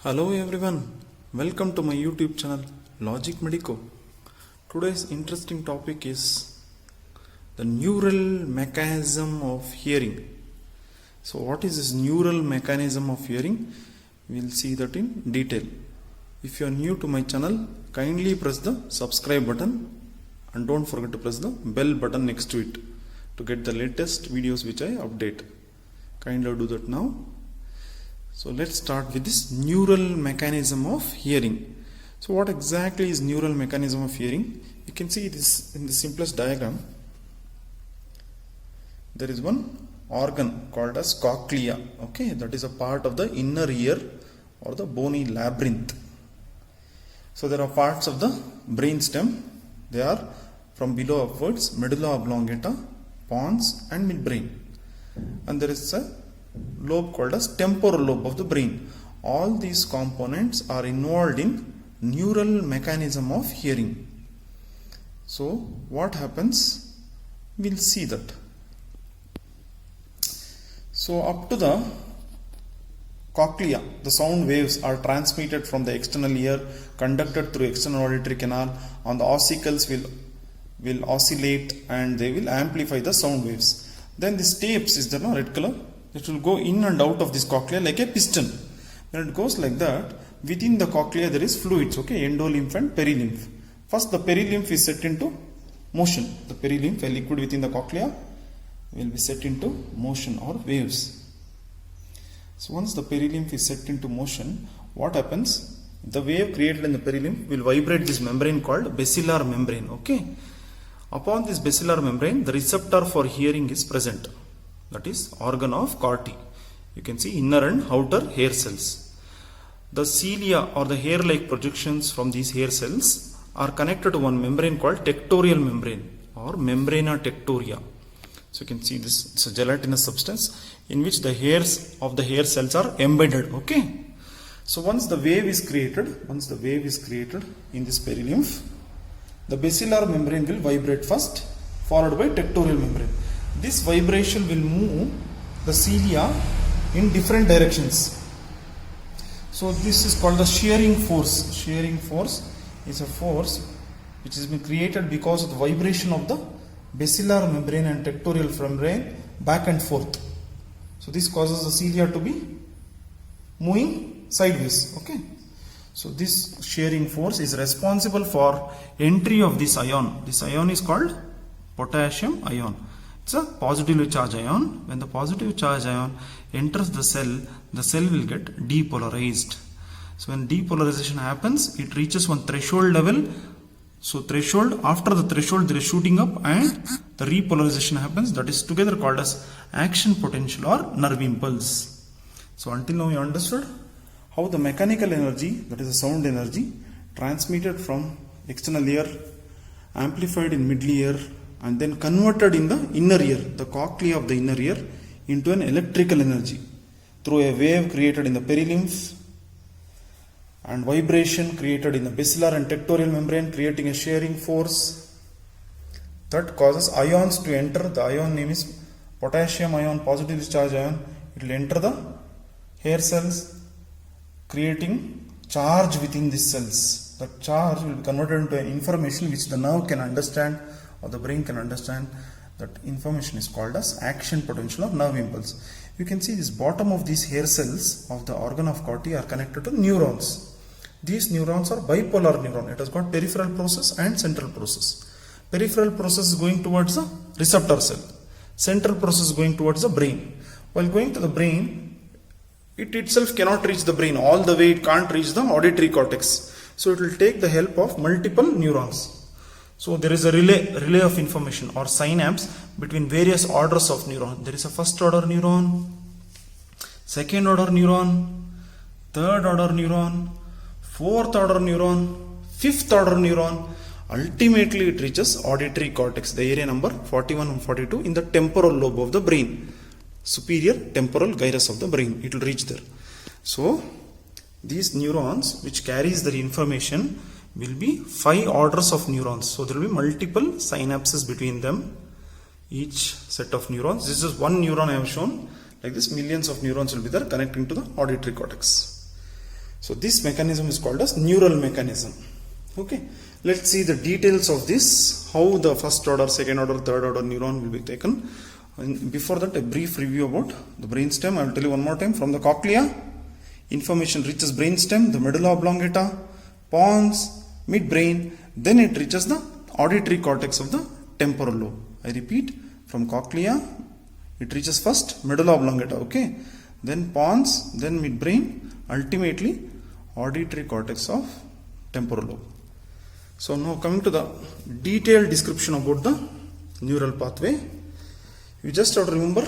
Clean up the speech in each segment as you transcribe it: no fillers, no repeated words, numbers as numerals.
Hello everyone, welcome to my YouTube channel Logic Medico. Today's interesting topic is the neural mechanism of hearing. So what is this neural mechanism of hearing? We will see that in detail. If you are new to my channel, kindly press the subscribe button and don't forget to press the bell button next to it to get the latest videos which I update. Kindly do that now. So let's start with this neural mechanism of hearing. So what exactly is neural mechanism of hearing? You can see this in the simplest diagram. There is one organ called as cochlea. Okay, that is a part of the inner ear or the bony labyrinth. So there are parts of the brain stem. They are from below upwards, medulla oblongata, pons and midbrain. And there is a lobe called as temporal lobe of the brain. All these components are involved in neural mechanism of hearing. So what happens? We'll see that. So up to the cochlea, the sound waves are transmitted from the external ear, conducted through external auditory canal. On the ossicles will oscillate and they will amplify the sound waves. Then this tapes is the red color. It will go in and out of this cochlea like a piston. When it goes like that, within the cochlea there is fluids, okay, endolymph and perilymph. First the perilymph is set into motion. The perilymph, a liquid within the cochlea, will be set into motion or waves. So once the perilymph is set into motion, what happens? The wave created in the perilymph will vibrate this membrane called basilar membrane, okay. Upon this basilar membrane, the receptor for hearing is present. That is organ of Corti. You can see inner and outer hair cells. The cilia or the hair-like projections from these hair cells are connected to one membrane called tectorial membrane or membrana tectoria. So you can see this, it's a gelatinous substance in which the hairs of the hair cells are embedded. Okay. So once the wave is created in this perilymph, the basilar membrane will vibrate first, followed by tectorial membrane. This vibration will move the cilia in different directions. So this is called the shearing force. Shearing force is a force which has been created because of the vibration of the basilar membrane and tectorial membrane back and forth. So this causes the cilia to be moving sideways. Okay. So this shearing force is responsible for entry of this ion. This ion is called potassium ion. It's a positively charged ion. When the positive charged ion enters the cell will get depolarized. So when depolarization happens, it reaches one threshold level. So threshold, after the threshold there is shooting up and the repolarization happens. That is together called as action potential or nerve impulse. So until now you understood how the mechanical energy, that is the sound energy, transmitted from external ear, amplified in middle ear, and then converted in the inner ear, the cochlea of the inner ear, into an electrical energy through a wave created in the perilymph and vibration created in the basilar and tectorial membrane, creating a shearing force that causes ions to enter. The ion name is potassium ion, positively charged ion. It will enter the hair cells, creating charge within these cells. The charge will be converted into an information which the nerve can understand or the brain can understand. That information is called as action potential or nerve impulse. You can see this bottom of these hair cells of the organ of Corti are connected to neurons. These neurons are bipolar neuron. It has got peripheral process and central process. Peripheral process is going towards the receptor cell. Central process is going towards the brain. While going to the brain, it itself cannot reach the brain. All the way it can't reach the auditory cortex. So it will take the help of multiple neurons. So there is a relay of information or synapse between various orders of neuron. There is a first order neuron, second order neuron, third order neuron, fourth order neuron, fifth order neuron. Ultimately it reaches auditory cortex, the area number 41 and 42 in the temporal lobe of the brain. Superior temporal gyrus of the brain. It will reach there. So these neurons which carries the information will be 5 orders of neurons. So there will be multiple synapses between them, each set of neurons. This is one neuron I have shown. Like this, millions of neurons will be there connecting to the auditory cortex. So this mechanism is called as neural mechanism. Okay, let's see the details of this, how the first order, second order, third order neuron will be taken. And before that, a brief review about the brainstem. I will tell you one more time. From the cochlea, information reaches brainstem, the medulla oblongata, pons, midbrain, then it reaches the auditory cortex of the temporal lobe. I repeat, from cochlea, it reaches first medulla oblongata, okay, then pons, then midbrain, ultimately auditory cortex of temporal lobe. So now coming to the detailed description about the neural pathway, you just have to remember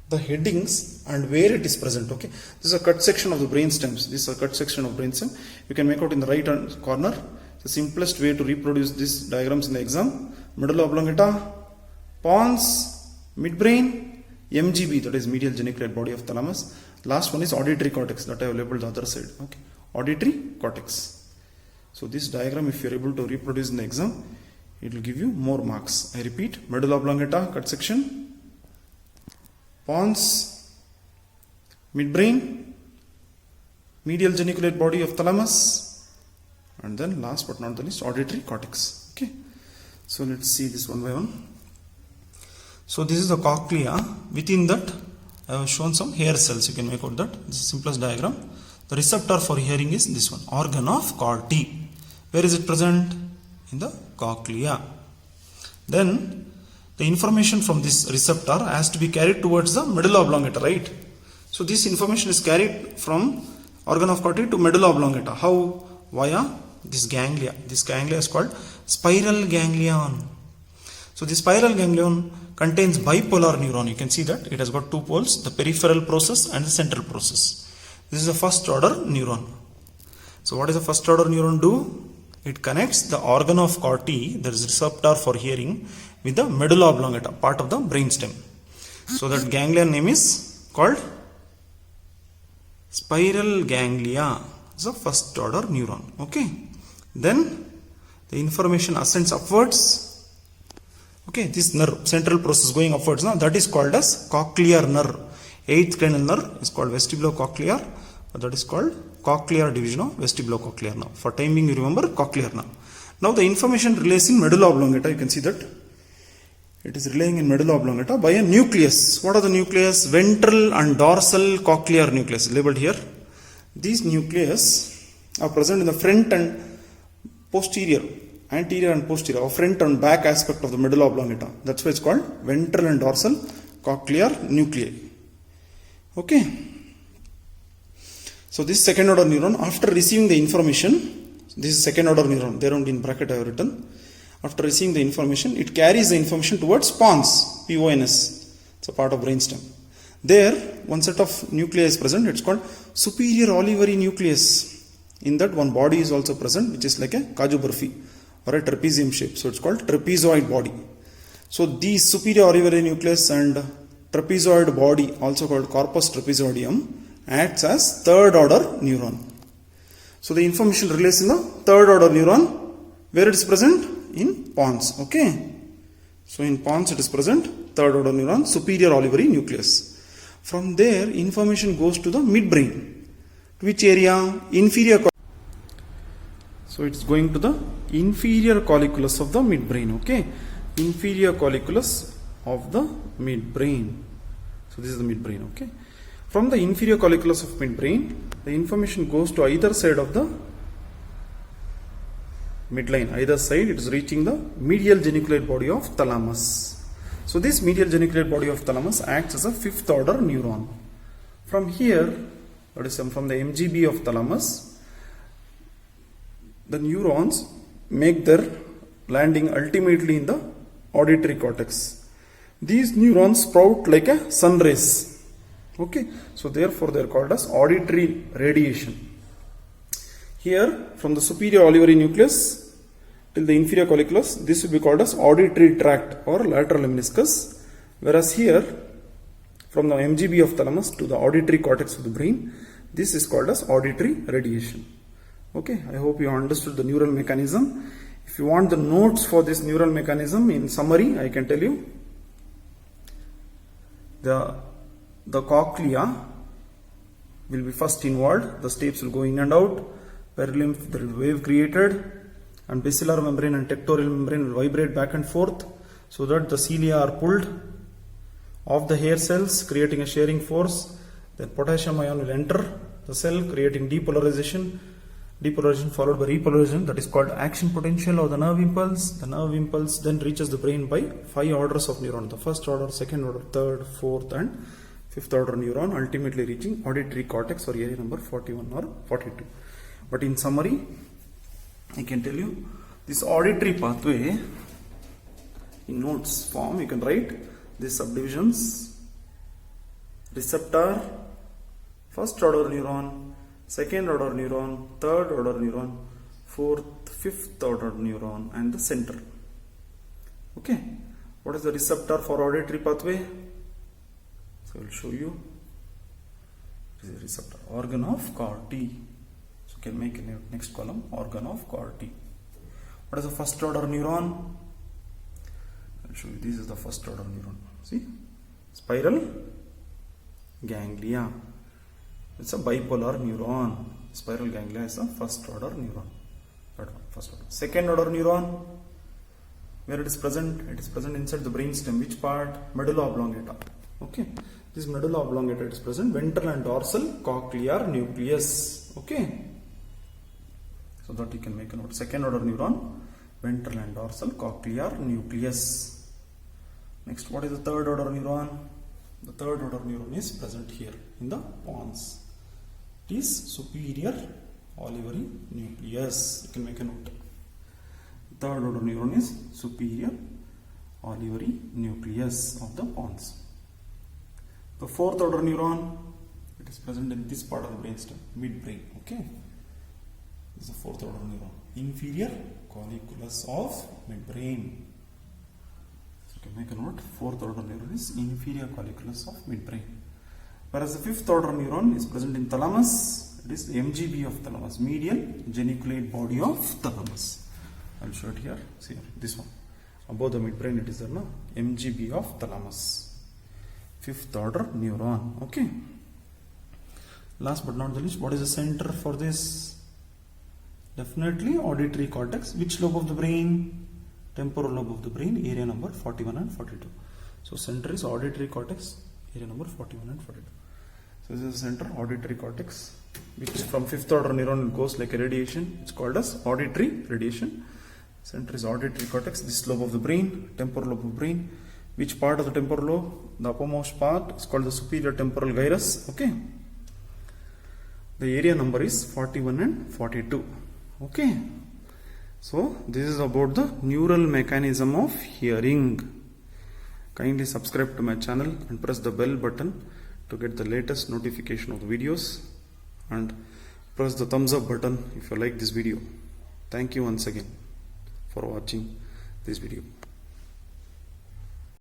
the headings and where it is present. Okay, this is a cut section of the brain stems. This is a cut section of brainstem. You can make out in the right hand corner. The simplest way to reproduce these diagrams in the exam: medulla oblongata, pons, midbrain, MGB, that is medial geniculate body of thalamus. Last one is auditory cortex, that I have labeled the other side. Okay, auditory cortex. So this diagram, if you are able to reproduce in the exam, it will give you more marks. I repeat: medulla oblongata, cut section, pons, midbrain, medial geniculate body of thalamus, and then last but not the least, auditory cortex. Okay, so let's see this one by one. So this is the cochlea. Within that, I have shown some hair cells. You can make out that. This is the simplest diagram. The receptor for hearing is this one, organ of Corti. Where is it present? In the cochlea. Then the information from this receptor has to be carried towards the medulla oblongata, right? So this information is carried from organ of Corti to medulla oblongata. How? Via this ganglia. This ganglia is called spiral ganglion. So the spiral ganglion contains bipolar neuron. You can see that it has got two poles, the peripheral process and the central process. This is the first order neuron. So what does the first order neuron do? It connects the organ of Corti, that is receptor for hearing, with the medulla oblongata, part of the brainstem. So that ganglion name is called spiral ganglia. It's a first order neuron. Okay. Then the information ascends upwards. Okay, this nerve, central process going upwards now, that is called as cochlear nerve. Eighth cranial nerve is called vestibulocochlear, but that is called cochlear division of vestibulocochlear nerve. For time being, you remember cochlear nerve. Now the information relays in medulla oblongata. You can see that it is relaying in medulla oblongata by a nucleus. What are the nucleus? Ventral and dorsal cochlear nucleus, labeled here. These nucleus are present in the front and posterior, anterior and posterior, or front and back aspect of the medulla oblongata. That's why it's called ventral and dorsal cochlear nuclei. Okay. So this second order neuron, after receiving the information, this is second order neuron, there only in bracket I have written. After receiving the information, it carries the information towards pons, P-O-N-S. It's a part of brainstem. There, one set of nuclei is present. It's called superior olivary nucleus. In that, one body is also present, which is like a kaju barfi or a trapezium shape. So it's called trapezoid body. So these superior olivary nucleus and trapezoid body, also called corpus trapezoidum, acts as third order neuron. So the information relays in the third order neuron, where it is present? In pons. Okay. So in pons it is present, third order neuron, superior olivary nucleus. From there, information goes to the midbrain. To which area? Inferior. So it's going to the inferior colliculus of the midbrain. Okay. Inferior colliculus of the midbrain. So this is the midbrain. Okay. From the inferior colliculus of midbrain, the information goes to either side of the midline. Either side, it is reaching the medial geniculate body of thalamus. So this medial geniculate body of thalamus acts as a fifth order neuron. From here, that is from the MGB of thalamus, the neurons make their landing ultimately in the auditory cortex. These neurons sprout like a sun rays. Okay, so therefore they are called as auditory radiation. Here, from the superior olivary nucleus till the inferior colliculus, this will be called as auditory tract or lateral lemniscus. Whereas here, from the MGB of thalamus to the auditory cortex of the brain, this is called as auditory radiation. Okay, I hope you understood the neural mechanism. If you want the notes for this neural mechanism, in summary, I can tell you the cochlea will be first involved. The steps will go in and out. Perilymph, there will be wave created, and basilar membrane and tectorial membrane will vibrate back and forth so that the cilia are pulled off the hair cells, creating a shearing force. Then potassium ion will enter the cell, creating depolarization. Depolarization followed by repolarization, that is called action potential of the nerve impulse. The nerve impulse then reaches the brain by 5 orders of neuron: the first order, second order, third, fourth and fifth order neuron, ultimately reaching auditory cortex or area number 41 or 42. But in summary, I can tell you this auditory pathway in notes form. You can write these subdivisions: receptor, first order neuron, second order neuron, third order neuron, fourth, fifth order neuron, and the center. Okay, what is the receptor for auditory pathway? So I will show you. This is the receptor, organ of Corti. So you can make in the next column, organ of Corti. What is the first order neuron? I will show you. This is the first order neuron. See, spiral ganglia. It's a bipolar neuron. Spiral ganglia is a first order neuron. That one, first order. Second order neuron, where it is present? It is present inside the brainstem. Which part? Medulla oblongata. Okay. This medulla oblongata is present. Ventral and dorsal cochlear nucleus. Okay. So that you can make a note. Second order neuron, ventral and dorsal cochlear nucleus. Next, what is the third order neuron? The third order neuron is present here in the pons. It is superior olivary nucleus. You can make a note. Third order neuron is superior olivary nucleus of the pons. The fourth order neuron, it is present in this part of the brainstem, midbrain. Okay, this is the fourth order neuron, inferior colliculus of midbrain. So you can make a note. Fourth order neuron is inferior colliculus of midbrain. Whereas the fifth order neuron is present in thalamus. It is MGB of thalamus, medial geniculate body of thalamus. I will show it here. See this one. Above the midbrain it is there, no? MGB of thalamus. Fifth order neuron. Okay. Last but not the least, what is the center for this? Definitely auditory cortex. Which lobe of the brain? Temporal lobe of the brain, area number 41 and 42. So center is auditory cortex, area number 41 and 42. So this is the center, auditory cortex, which from fifth order neuron goes like a radiation. It's called as auditory radiation. Center is auditory cortex. This lobe of the brain, temporal lobe of the brain. Which part of the temporal lobe? The uppermost part is called the superior temporal gyrus. Okay. The area number is 41 and 42. Okay. So this is about the neural mechanism of hearing. Kindly subscribe to my channel and press the bell button to get the latest notification of the videos, and press the thumbs up button if you like this video. Thank you once again for watching this video.